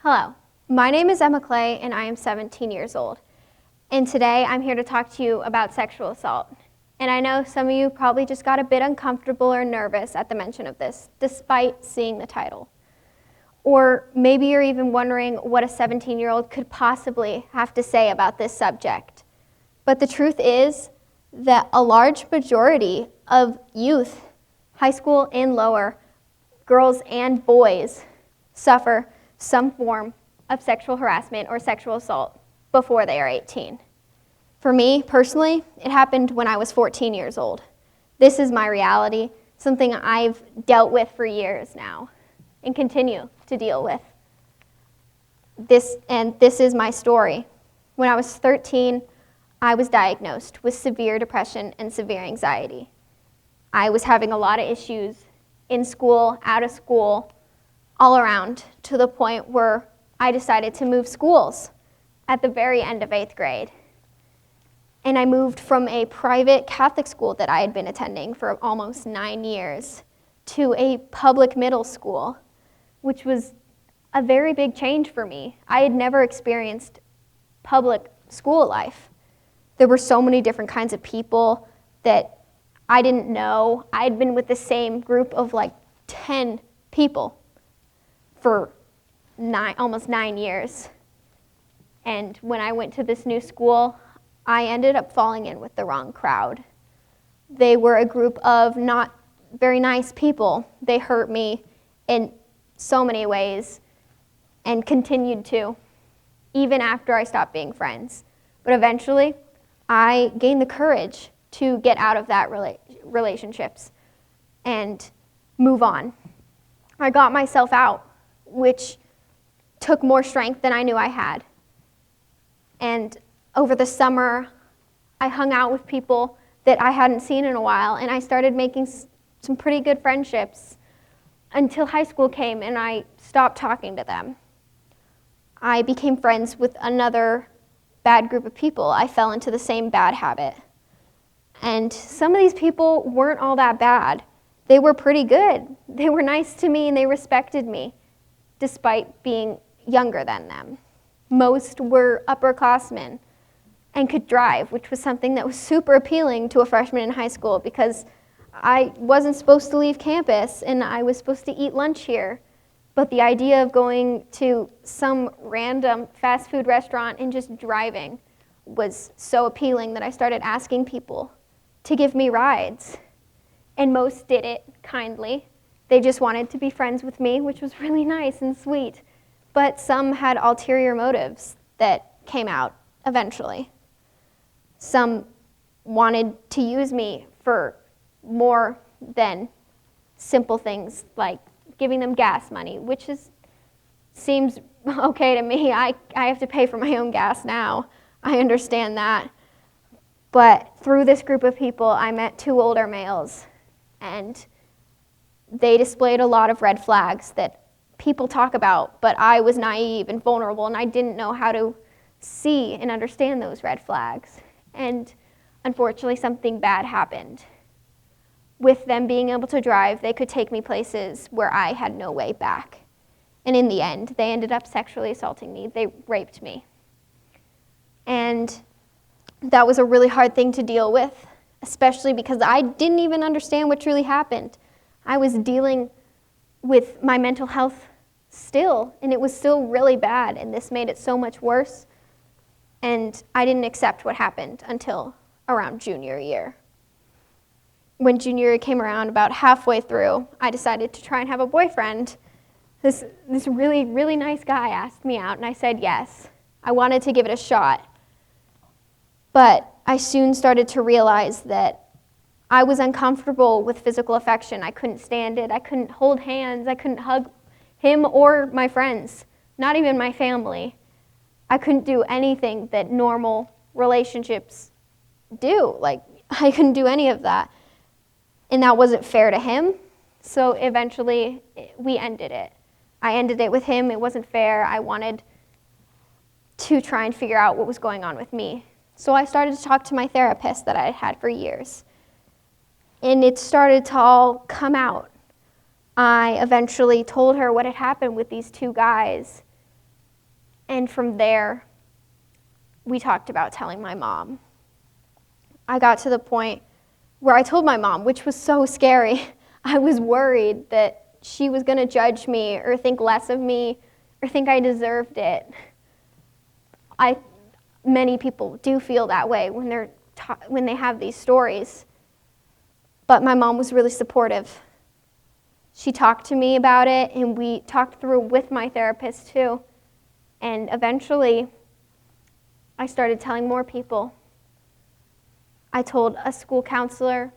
Hello, my name is Emma Clay and I am 17 years old. And today I'm here to talk to you about sexual assault. And I know some of you probably just got a bit uncomfortable or nervous at the mention of this, despite seeing the title. Or maybe you're even wondering what a 17-year-old could possibly have to say about this subject. But the truth is that a large majority of youth, high school and lower, girls and boys, suffer some form of sexual harassment or sexual assault before they are 18. For me, personally, it happened when I was 14 years old. This is my reality, something I've dealt with for years now and continue to deal with. This is my story. When I was 13, I was diagnosed with severe depression and severe anxiety. I was having a lot of issues in school, out of school, all around, to the point where I decided to move schools at the very end of 8th grade. And I moved from a private Catholic school that I had been attending for almost 9 years to a public middle school, which was a very big change for me. I had never experienced public school life. There were so many different kinds of people that I didn't know. I had been with the same group of like 10 people for almost 9 years. And when I went to this new school, I ended up falling in with the wrong crowd. They were a group of not very nice people. They hurt me in so many ways and continued to, even after I stopped being friends. But eventually, I gained the courage to get out of that relationships and move on. I got myself out, which took more strength than I knew I had. And over the summer, I hung out with people that I hadn't seen in a while, and I started making some pretty good friendships until high school came and I stopped talking to them. I became friends with another bad group of people. I fell into the same bad habit. And some of these people weren't all that bad. They were pretty good. They were nice to me and they respected me, despite being younger than them. Most were upperclassmen and could drive, which was something that was super appealing to a freshman in high school because I wasn't supposed to leave campus and I was supposed to eat lunch here. But the idea of going to some random fast food restaurant and just driving was so appealing that I started asking people to give me rides. And most did it kindly. They just wanted to be friends with me, which was really nice and sweet. But some had ulterior motives that came out eventually. Some wanted to use me for more than simple things like giving them gas money, which seems okay to me. I have to pay for my own gas now. I understand that. But through this group of people, I met 2 older males, and they displayed a lot of red flags that people talk about, but I was naive and vulnerable, and I didn't know how to see and understand those red flags. And unfortunately, something bad happened. With them being able to drive, they could take me places where I had no way back. And in the end, they ended up sexually assaulting me. They raped me. And that was a really hard thing to deal with, especially because I didn't even understand what truly happened. I was dealing with my mental health still, and it was still really bad, and this made it so much worse. And I didn't accept what happened until around junior year. When junior year came around, about halfway through, I decided to try and have a boyfriend. This really, really nice guy asked me out, and I said yes. I wanted to give it a shot. But I soon started to realize that I was uncomfortable with physical affection. I couldn't stand it. I couldn't hold hands. I couldn't hug him or my friends, not even my family. I couldn't do anything that normal relationships do. Like, I couldn't do any of that. And that wasn't fair to him. So eventually, we ended it. I ended it with him. It wasn't fair. I wanted to try and figure out what was going on with me. So I started to talk to my therapist that I had had for years. And it started to all come out. I eventually told her what had happened with these 2 guys. And from there, we talked about telling my mom. I got to the point where I told my mom, which was so scary. I was worried that she was going to judge me or think less of me or think I deserved it. Many people do feel that way when they have these stories. But my mom was really supportive. She talked to me about it, and we talked through with my therapist too. And eventually, I started telling more people. I told a school counselor,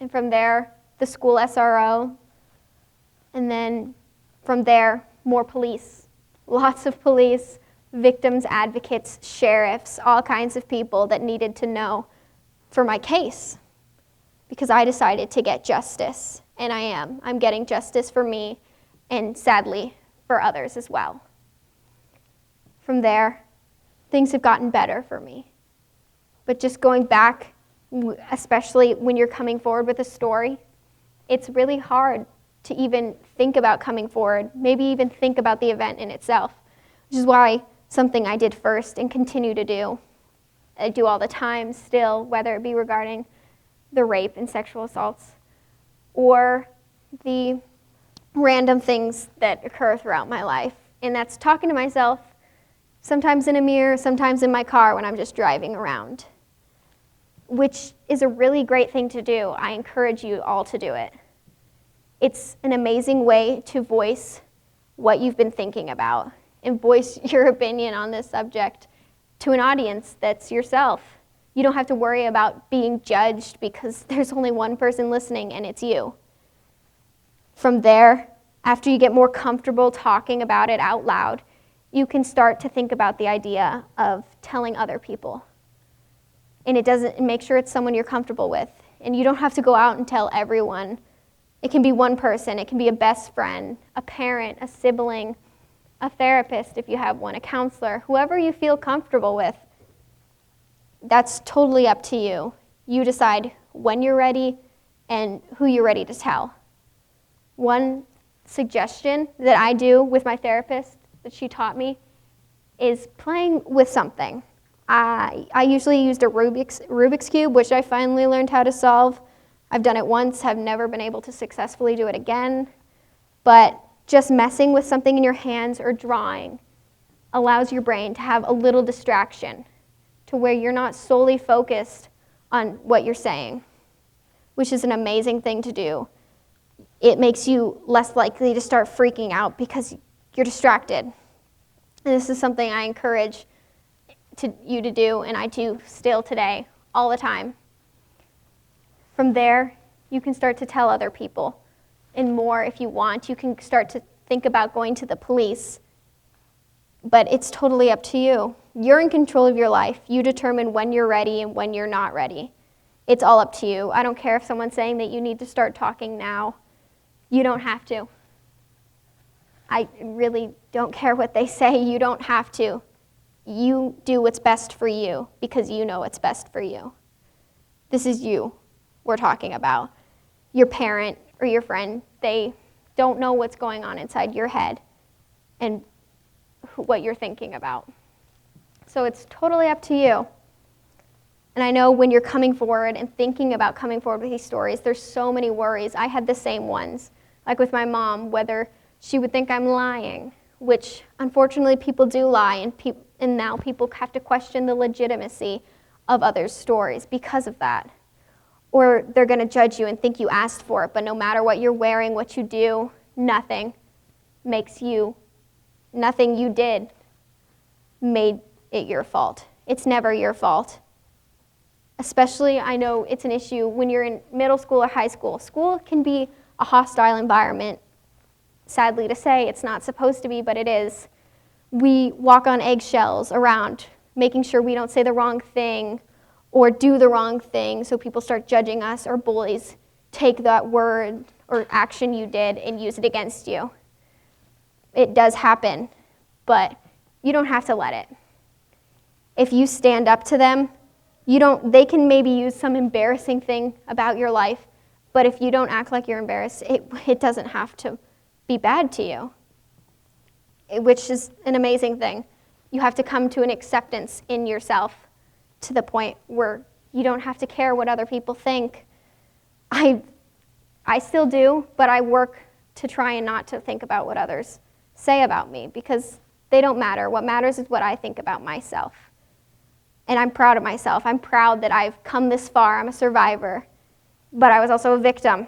and from there, the school SRO, and then from there, more police. Lots of police, victims, advocates, sheriffs, all kinds of people that needed to know for my case. Because I decided to get justice, and I am. I'm getting justice for me, and sadly, for others as well. From there, things have gotten better for me. But just going back, especially when you're coming forward with a story, it's really hard to even think about coming forward, maybe even think about the event in itself, which is why something I did first and continue to do, I do all the time still, whether it be regarding the rape and sexual assaults or the random things that occur throughout my life. And that's talking to myself, sometimes in a mirror, sometimes in my car when I'm just driving around, which is a really great thing to do. I encourage you all to do it. It's an amazing way to voice what you've been thinking about and voice your opinion on this subject to an audience that's yourself. You don't have to worry about being judged because there's only one person listening and it's you. From there, after you get more comfortable talking about it out loud, you can start to think about the idea of telling other people. And make sure it's someone you're comfortable with. And you don't have to go out and tell everyone. It can be one person, it can be a best friend, a parent, a sibling, a therapist if you have one, a counselor, whoever you feel comfortable with. That's totally up to you. You decide when you're ready and who you're ready to tell. One suggestion that I do with my therapist that she taught me is playing with something. I usually used a Rubik's Cube, which I finally learned how to solve. I've done it once, have never been able to successfully do it again. But just messing with something in your hands or drawing allows your brain to have a little distraction to where you're not solely focused on what you're saying, which is an amazing thing to do. It makes you less likely to start freaking out because you're distracted. And this is something I encourage you to do, and I do still today, all the time. From there, you can start to tell other people, and more if you want. You can start to think about going to the police, but it's totally up to you. You're in control of your life. You determine when you're ready and when you're not ready. It's all up to you. I don't care if someone's saying that you need to start talking now. You don't have to. I really don't care what they say. You don't have to. You do what's best for you because you know what's best for you. This is you we're talking about. Your parent or your friend, they don't know what's going on inside your head and what you're thinking about. So it's totally up to you. And I know when you're coming forward and thinking about coming forward with these stories, there's so many worries. I had the same ones, like with my mom, whether she would think I'm lying, which unfortunately people do lie, and now people have to question the legitimacy of others' stories because of that. Or they're going to judge you and think you asked for it, but no matter what you're wearing, what you do, nothing you did made it your fault. It's never your fault. Especially, I know it's an issue when you're in middle school or high school. School can be a hostile environment. Sadly to say, it's not supposed to be, but it is. We walk on eggshells around, making sure we don't say the wrong thing or do the wrong thing, so people start judging us, or bullies take that word or action you did and use it against you. It does happen, but you don't have to let it. If you stand up to them, they can maybe use some embarrassing thing about your life, but if you don't act like you're embarrassed, it doesn't have to be bad to you, which is an amazing thing. You have to come to an acceptance in yourself to the point where you don't have to care what other people think. I still do, but I work to try and not to think about what others say about me, because they don't matter. What matters is what I think about myself. And I'm proud of myself. I'm proud that I've come this far. I'm a survivor, but I was also a victim.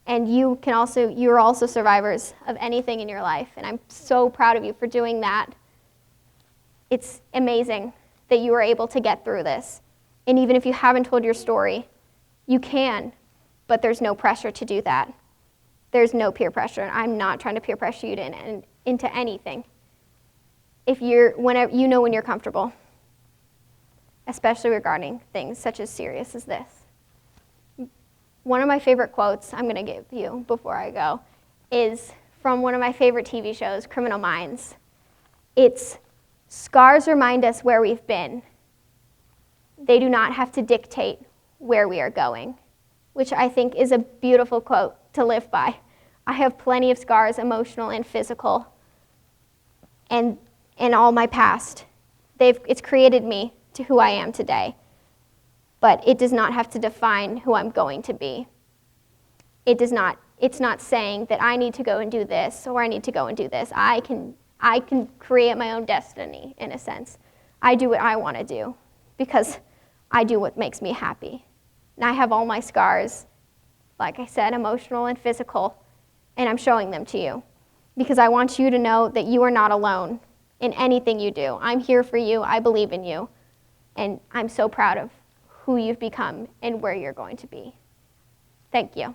And you're also survivors of anything in your life, and I'm so proud of you for doing that. It's amazing that you were able to get through this. And even if you haven't told your story, you can, but there's no pressure to do that. There's no peer pressure. I'm not trying to peer pressure you into anything. When you're comfortable, especially regarding things such as serious as this. One of my favorite quotes I'm going to give you before I go is from one of my favorite TV shows, Criminal Minds. It's, "Scars remind us where we've been. They do not have to dictate where we are going," which I think is a beautiful quote to live by. I have plenty of scars, emotional and physical, and in all my past. It's created me to who I am today, but it does not have to define who I'm going to be. It's not saying that I need to go and do this or I need to go and do this. I can create my own destiny, in a sense. I do what I want to do because I do what makes me happy. And I have all my scars, like I said, emotional and physical, and I'm showing them to you because I want you to know that you are not alone in anything you do. I'm here for you. I believe in you. And I'm so proud of who you've become and where you're going to be. Thank you.